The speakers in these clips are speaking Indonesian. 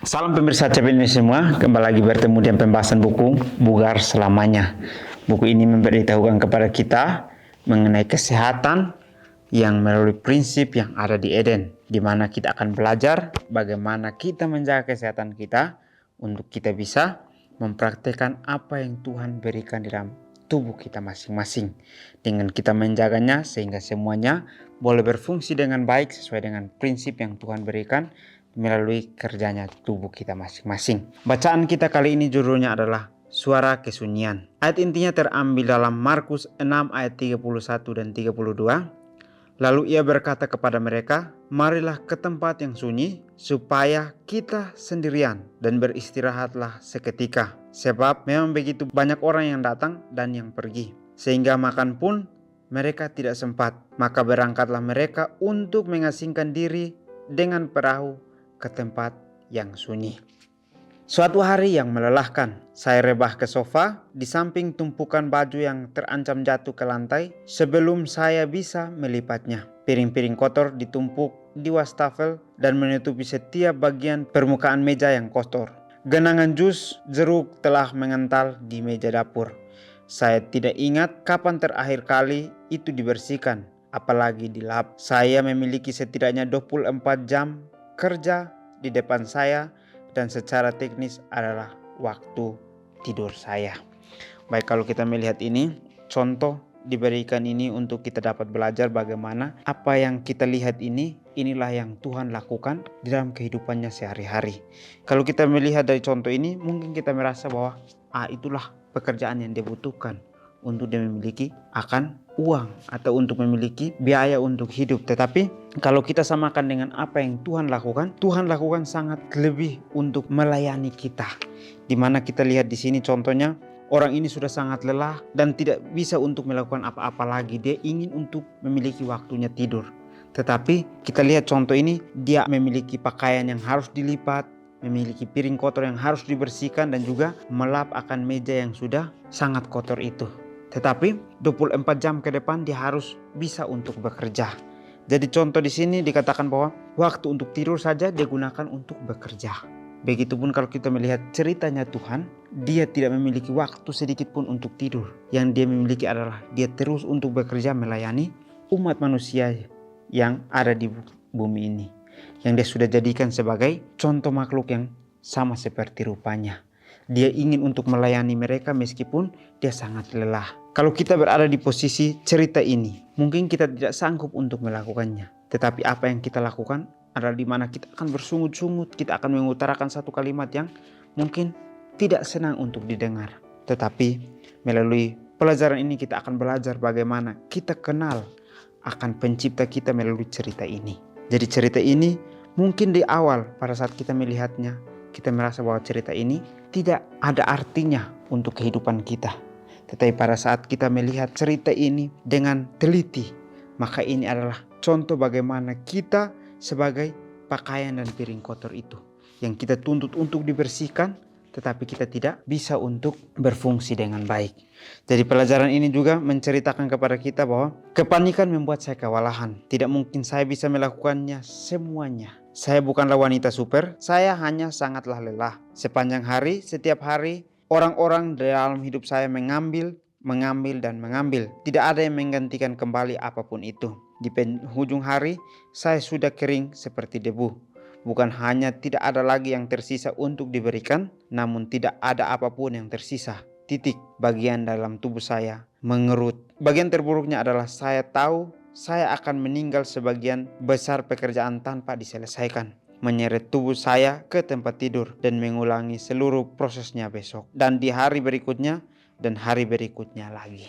Salam pemirsa CP ini semua, kembali lagi bertemu dengan pembahasan buku Bugar Selamanya. Buku ini memberitahukan kepada kita mengenai kesehatan yang melalui prinsip yang ada di Eden, di mana kita akan belajar bagaimana kita menjaga kesehatan kita untuk kita bisa mempraktikkan apa yang Tuhan berikan di dalam tubuh kita masing-masing. Dengan kita menjaganya sehingga semuanya boleh berfungsi dengan baik sesuai dengan prinsip yang Tuhan berikan melalui kerjanya tubuh kita masing-masing. Bacaan kita kali ini judulnya adalah Suara Kesunyian. Ayat intinya terambil dalam Markus 6 ayat 31 dan 32. Lalu ia berkata kepada mereka, marilah ke tempat yang sunyi, supaya kita sendirian dan beristirahatlah seketika. Sebab memang begitu banyak orang yang datang dan yang pergi, sehingga makan pun mereka tidak sempat. Maka berangkatlah mereka untuk mengasingkan diri dengan perahu ke tempat yang sunyi. Suatu hari yang melelahkan, saya rebah ke sofa di samping tumpukan baju yang terancam jatuh ke lantai sebelum saya bisa melipatnya. Piring-piring kotor ditumpuk di wastafel dan menutupi setiap bagian permukaan meja yang kotor. Genangan jus jeruk telah mengental di meja dapur. Saya tidak ingat kapan terakhir kali itu dibersihkan, apalagi dilap. Saya memiliki setidaknya 24 jam kerja di depan saya dan secara teknis adalah waktu tidur saya. Baik, kalau kita melihat ini, contoh diberikan ini untuk kita dapat belajar bagaimana apa yang kita lihat ini, inilah yang Tuhan lakukan di dalam kehidupannya sehari-hari. Kalau kita melihat dari contoh ini, mungkin kita merasa bahwa itulah pekerjaan yang dia butuhkan untuk dia memiliki akan uang atau untuk memiliki biaya untuk hidup. Tetapi kalau kita samakan dengan apa yang Tuhan lakukan sangat lebih untuk melayani kita. Di mana kita lihat di sini contohnya, orang ini sudah sangat lelah dan tidak bisa untuk melakukan apa-apa lagi. Dia ingin untuk memiliki waktunya tidur. Tetapi kita lihat contoh ini, dia memiliki pakaian yang harus dilipat, memiliki piring kotor yang harus dibersihkan dan juga melap akan meja yang sudah sangat kotor itu. Tetapi 24 jam ke depan dia harus bisa untuk bekerja. Jadi contoh di sini dikatakan bahwa waktu untuk tidur saja dia gunakan untuk bekerja. Begitupun kalau kita melihat ceritanya Tuhan, dia tidak memiliki waktu sedikit pun untuk tidur. Yang dia miliki adalah dia terus untuk bekerja melayani umat manusia yang ada di bumi ini. Yang dia sudah jadikan sebagai contoh makhluk yang sama seperti rupanya. Dia ingin untuk melayani mereka meskipun dia sangat lelah. Kalau kita berada di posisi cerita ini, mungkin kita tidak sanggup untuk melakukannya. Tetapi apa yang kita lakukan adalah di mana kita akan bersungut-sungut, kita akan mengutarakan satu kalimat yang mungkin tidak senang untuk didengar. Tetapi melalui pelajaran ini kita akan belajar bagaimana kita kenal akan pencipta kita melalui cerita ini. Jadi cerita ini mungkin di awal pada saat kita melihatnya, kita merasa bahwa cerita ini tidak ada artinya untuk kehidupan kita. Tetapi pada saat kita melihat cerita ini dengan teliti, maka ini adalah contoh bagaimana kita sebagai pakaian dan piring kotor itu, yang kita tuntut untuk dibersihkan, tetapi kita tidak bisa untuk berfungsi dengan baik. Jadi pelajaran ini juga menceritakan kepada kita bahwa kepanikan membuat saya kewalahan. Tidak mungkin saya bisa melakukannya semuanya. Saya bukanlah wanita super, saya hanya sangatlah lelah. Sepanjang hari, setiap hari, orang-orang dalam hidup saya mengambil. Tidak ada yang menggantikan kembali apapun itu. Di penghujung hari, saya sudah kering seperti debu. Bukan hanya tidak ada lagi yang tersisa untuk diberikan, namun tidak ada apapun yang tersisa. Titik. Bagian dalam tubuh saya mengerut. Bagian terburuknya adalah saya tahu saya akan meninggal sebagian besar pekerjaan tanpa diselesaikan. Menyeret tubuh saya ke tempat tidur dan mengulangi seluruh prosesnya besok. Dan di hari berikutnya dan hari berikutnya lagi.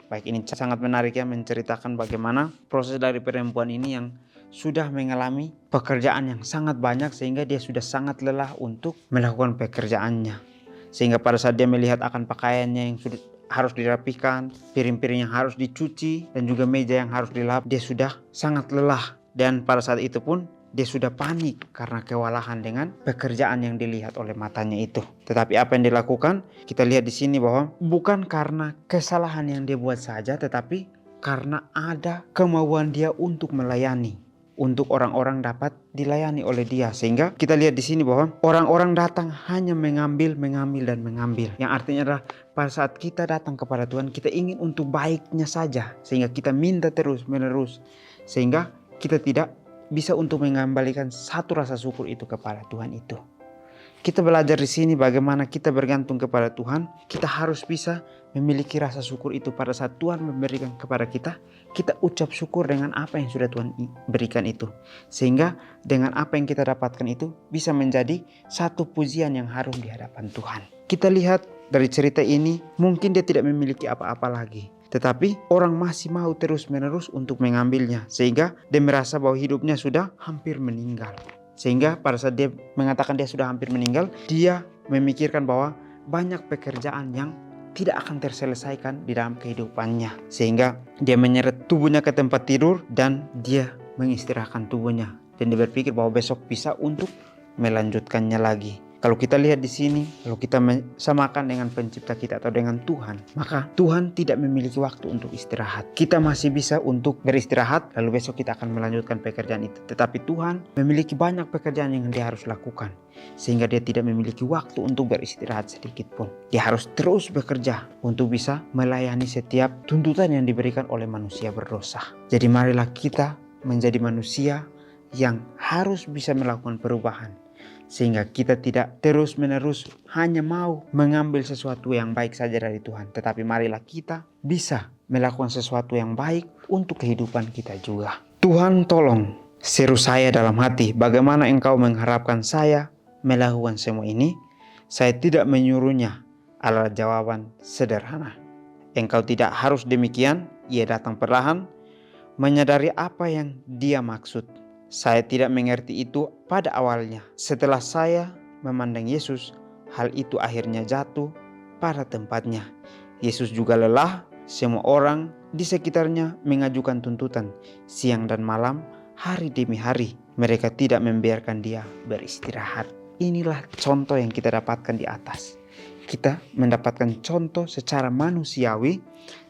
Baik, ini sangat menarik ya, menceritakan bagaimana proses dari perempuan ini yang sudah mengalami pekerjaan yang sangat banyak sehingga dia sudah sangat lelah untuk melakukan pekerjaannya. Sehingga pada saat dia melihat akan pakaiannya yang sudah harus dirapikan, piring-piring yang harus dicuci dan juga meja yang harus dilap, dia sudah sangat lelah. Dan pada saat itu pun dia sudah panik karena kewalahan dengan pekerjaan yang dilihat oleh matanya itu. Tetapi apa yang dilakukan? Kita lihat di sini bahwa bukan karena kesalahan yang dia buat saja, tetapi karena ada kemauan dia untuk melayani untuk orang-orang dapat dilayani oleh Dia. Sehingga kita lihat di sini bahwa orang-orang datang hanya mengambil dan mengambil. Yang artinya adalah pada saat kita datang kepada Tuhan, kita ingin untuk baiknya saja, sehingga kita minta terus menerus, sehingga kita tidak bisa untuk mengembalikan satu rasa syukur itu kepada Tuhan itu. Kita belajar di sini bagaimana kita bergantung kepada Tuhan. Kita harus bisa memiliki rasa syukur itu pada saat Tuhan memberikan kepada kita. Kita ucap syukur dengan apa yang sudah Tuhan berikan itu. Sehingga dengan apa yang kita dapatkan itu bisa menjadi satu pujian yang harum di hadapan Tuhan. Kita lihat dari cerita ini, mungkin dia tidak memiliki apa-apa lagi. Tetapi orang masih mau terus menerus untuk mengambilnya. Sehingga dia merasa bahwa hidupnya sudah hampir meninggal. Sehingga pada saat dia mengatakan dia sudah hampir meninggal, dia memikirkan bahwa banyak pekerjaan yang tidak akan terselesaikan di dalam kehidupannya. Sehingga dia menyeret tubuhnya ke tempat tidur dan dia mengistirahatkan tubuhnya. Dan dia berpikir bahwa besok bisa untuk melanjutkannya lagi. Kalau kita lihat di sini, kalau kita samakan dengan pencipta kita atau dengan Tuhan, maka Tuhan tidak memiliki waktu untuk istirahat. Kita masih bisa untuk beristirahat, lalu besok kita akan melanjutkan pekerjaan itu. Tetapi Tuhan memiliki banyak pekerjaan yang dia harus lakukan, sehingga dia tidak memiliki waktu untuk beristirahat sedikit pun. Dia harus terus bekerja untuk bisa melayani setiap tuntutan yang diberikan oleh manusia berdosa. Jadi marilah kita menjadi manusia yang harus bisa melakukan perubahan, sehingga kita tidak terus-menerus hanya mau mengambil sesuatu yang baik saja dari Tuhan. Tetapi marilah kita bisa melakukan sesuatu yang baik untuk kehidupan kita juga. Tuhan tolong, seru saya dalam hati, bagaimana engkau mengharapkan saya melakukan semua ini? Saya tidak menyuruhnya, adalah jawaban sederhana. Engkau tidak harus demikian. Ia datang perlahan, menyadari apa yang dia maksud. Saya tidak mengerti itu pada awalnya. Setelah saya memandang Yesus, hal itu akhirnya jatuh pada tempatnya. Yesus juga lelah. Semua orang di sekitarnya mengajukan tuntutan siang dan malam, hari demi hari. Mereka tidak membiarkan dia beristirahat. Inilah contoh yang kita dapatkan di atas. Kita mendapatkan contoh secara manusiawi,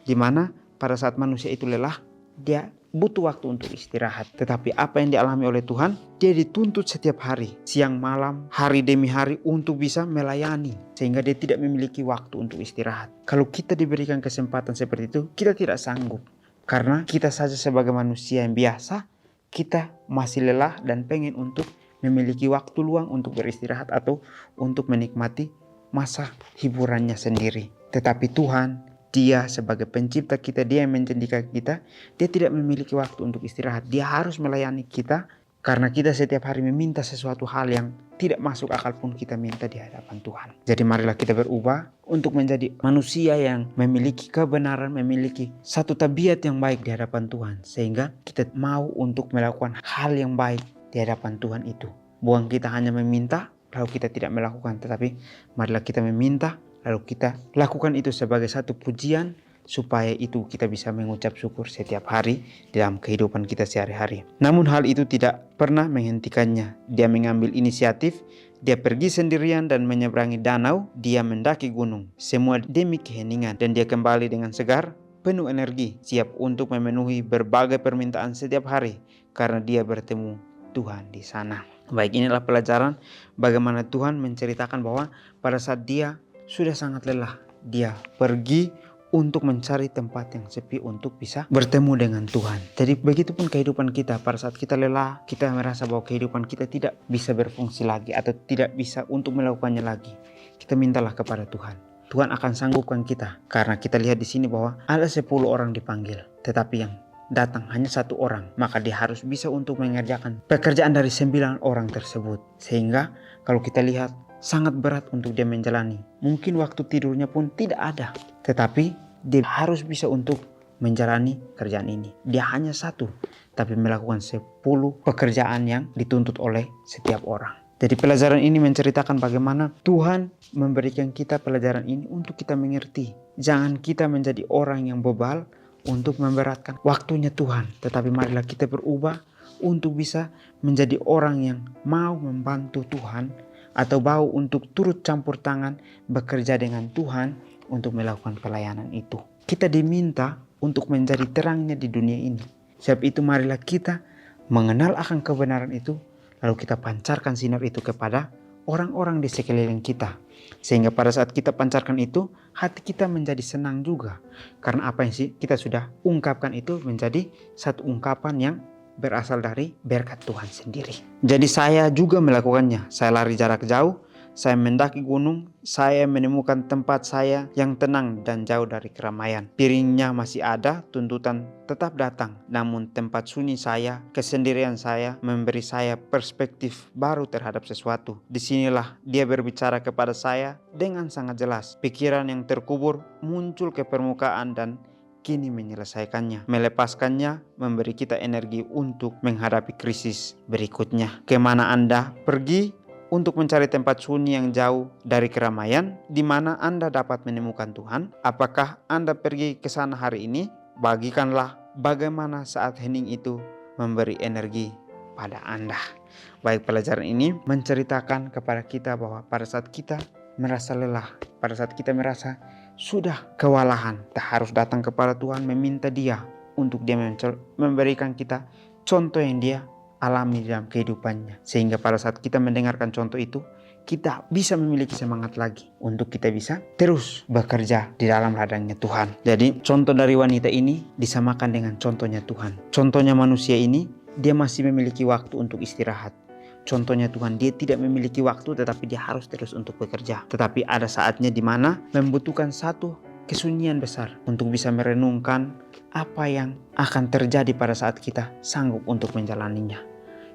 di mana pada saat manusia itu lelah, dia butuh waktu untuk istirahat. Tetapi apa yang dialami oleh Tuhan, dia dituntut setiap hari, siang malam, hari demi hari untuk bisa melayani, sehingga dia tidak memiliki waktu untuk istirahat. Kalau kita diberikan kesempatan seperti itu, kita tidak sanggup. Karena kita saja sebagai manusia yang biasa, kita masih lelah dan pengen untuk memiliki waktu luang untuk beristirahat atau untuk menikmati masa hiburannya sendiri. Tetapi Tuhan, Dia sebagai pencipta kita, Dia yang menjadikan kita, Dia tidak memiliki waktu untuk istirahat. Dia harus melayani kita karena kita setiap hari meminta sesuatu hal yang tidak masuk akal pun kita minta di hadapan Tuhan. Jadi marilah kita berubah untuk menjadi manusia yang memiliki kebenaran, memiliki satu tabiat yang baik di hadapan Tuhan. Sehingga kita mau untuk melakukan hal yang baik di hadapan Tuhan itu. Bukan kita hanya meminta lalu kita tidak melakukan, tetapi marilah kita meminta lalu kita lakukan itu sebagai satu pujian, supaya itu kita bisa mengucap syukur setiap hari dalam kehidupan kita sehari-hari. Namun hal itu tidak pernah menghentikannya. Dia mengambil inisiatif, dia pergi sendirian dan menyeberangi danau, dia mendaki gunung. Semua demi keheningan, dan dia kembali dengan segar, penuh energi, siap untuk memenuhi berbagai permintaan setiap hari, karena dia bertemu Tuhan di sana. Baik, inilah pelajaran bagaimana Tuhan menceritakan bahwa pada saat dia sudah sangat lelah, dia pergi untuk mencari tempat yang sepi untuk bisa bertemu dengan Tuhan. Jadi begitupun kehidupan kita. Pada saat kita lelah, kita merasa bahwa kehidupan kita tidak bisa berfungsi lagi atau tidak bisa untuk melakukannya lagi. Kita mintalah kepada Tuhan. Tuhan akan sanggupkan kita. Karena kita lihat di sini bahwa ada 10 orang dipanggil, tetapi yang datang hanya 1 orang. Maka dia harus bisa untuk mengerjakan pekerjaan dari 9 orang tersebut. Sehingga kalau kita lihat sangat berat untuk dia menjalani. Mungkin waktu tidurnya pun tidak ada. Tetapi dia harus bisa untuk menjalani kerjaan ini. Dia hanya 1, tapi melakukan 10 pekerjaan yang dituntut oleh setiap orang. Jadi pelajaran ini menceritakan bagaimana Tuhan memberikan kita pelajaran ini untuk kita mengerti. Jangan kita menjadi orang yang bebal untuk memberatkan waktunya Tuhan. Tetapi marilah kita berubah untuk bisa menjadi orang yang mau membantu Tuhan, atau mau untuk turut campur tangan bekerja dengan Tuhan untuk melakukan pelayanan itu. Kita diminta untuk menjadi terangnya di dunia ini. Sebab itu marilah kita mengenal akan kebenaran itu, lalu kita pancarkan sinar itu kepada orang-orang di sekeliling kita. Sehingga pada saat kita pancarkan itu, hati kita menjadi senang juga. Karena apa yang kita sudah ungkapkan itu menjadi satu ungkapan yang berasal dari berkat Tuhan sendiri. Jadi saya juga melakukannya. Saya lari jarak jauh, saya mendaki gunung, saya menemukan tempat saya yang tenang dan jauh dari keramaian. Piringnya masih ada, tuntutan tetap datang. Namun tempat sunyi saya, kesendirian saya, memberi saya perspektif baru terhadap sesuatu. Disinilah dia berbicara kepada saya dengan sangat jelas. Pikiran yang terkubur muncul ke permukaan dan kini menyelesaikannya, melepaskannya, memberi kita energi untuk menghadapi krisis berikutnya. Kemana Anda pergi untuk mencari tempat sunyi yang jauh dari keramaian, di mana Anda dapat menemukan Tuhan? Apakah Anda pergi ke sana hari ini? Bagikanlah bagaimana saat hening itu memberi energi pada Anda. Baik, pelajaran ini menceritakan kepada kita bahwa pada saat kita merasa lelah, pada saat kita merasa sudah kewalahan, tak harus datang kepada Tuhan meminta Dia untuk Dia memberikan kita contoh yang Dia alami dalam kehidupannya. Sehingga pada saat kita mendengarkan contoh itu, kita bisa memiliki semangat lagi untuk kita bisa terus bekerja di dalam ladangnya Tuhan. Jadi contoh dari wanita ini disamakan dengan contohnya Tuhan. Contohnya manusia ini, dia masih memiliki waktu untuk istirahat. Contohnya Tuhan, dia tidak memiliki waktu tetapi dia harus terus untuk bekerja. Tetapi ada saatnya di mana membutuhkan satu kesunyian besar untuk bisa merenungkan apa yang akan terjadi pada saat kita sanggup untuk menjalaninya.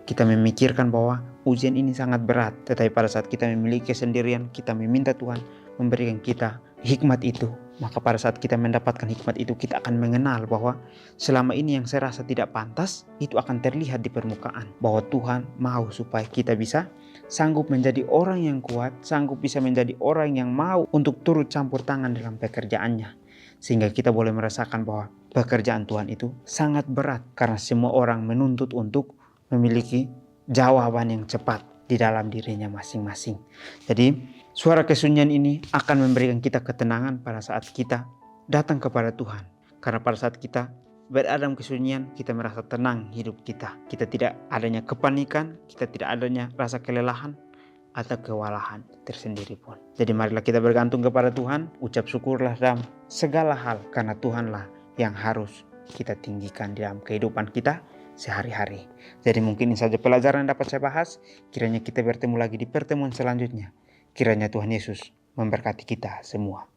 Kita memikirkan bahwa ujian ini sangat berat, tetapi pada saat kita memiliki kesendirian, kita meminta Tuhan memberikan kita hikmat itu. Maka pada saat kita mendapatkan hikmat itu, kita akan mengenal bahwa selama ini yang saya rasa tidak pantas, itu akan terlihat di permukaan. Bahwa Tuhan mau supaya kita bisa sanggup menjadi orang yang kuat, sanggup bisa menjadi orang yang mau untuk turut campur tangan dalam pekerjaannya. Sehingga kita boleh merasakan bahwa pekerjaan Tuhan itu sangat berat, karena semua orang menuntut untuk memiliki jawaban yang cepat di dalam dirinya masing-masing. Jadi suara kesunyian ini akan memberikan kita ketenangan pada saat kita datang kepada Tuhan. Karena pada saat kita berada dalam kesunyian, kita merasa tenang hidup kita. Kita tidak adanya kepanikan, kita tidak adanya rasa kelelahan atau kewalahan tersendiri pun. Jadi marilah kita bergantung kepada Tuhan, ucap syukurlah dalam segala hal, karena Tuhanlah yang harus kita tinggikan dalam kehidupan kita sehari-hari. Jadi mungkin ini saja pelajaran yang dapat saya bahas. Kiranya kita bertemu lagi di pertemuan selanjutnya. Kiranya Tuhan Yesus memberkati kita semua.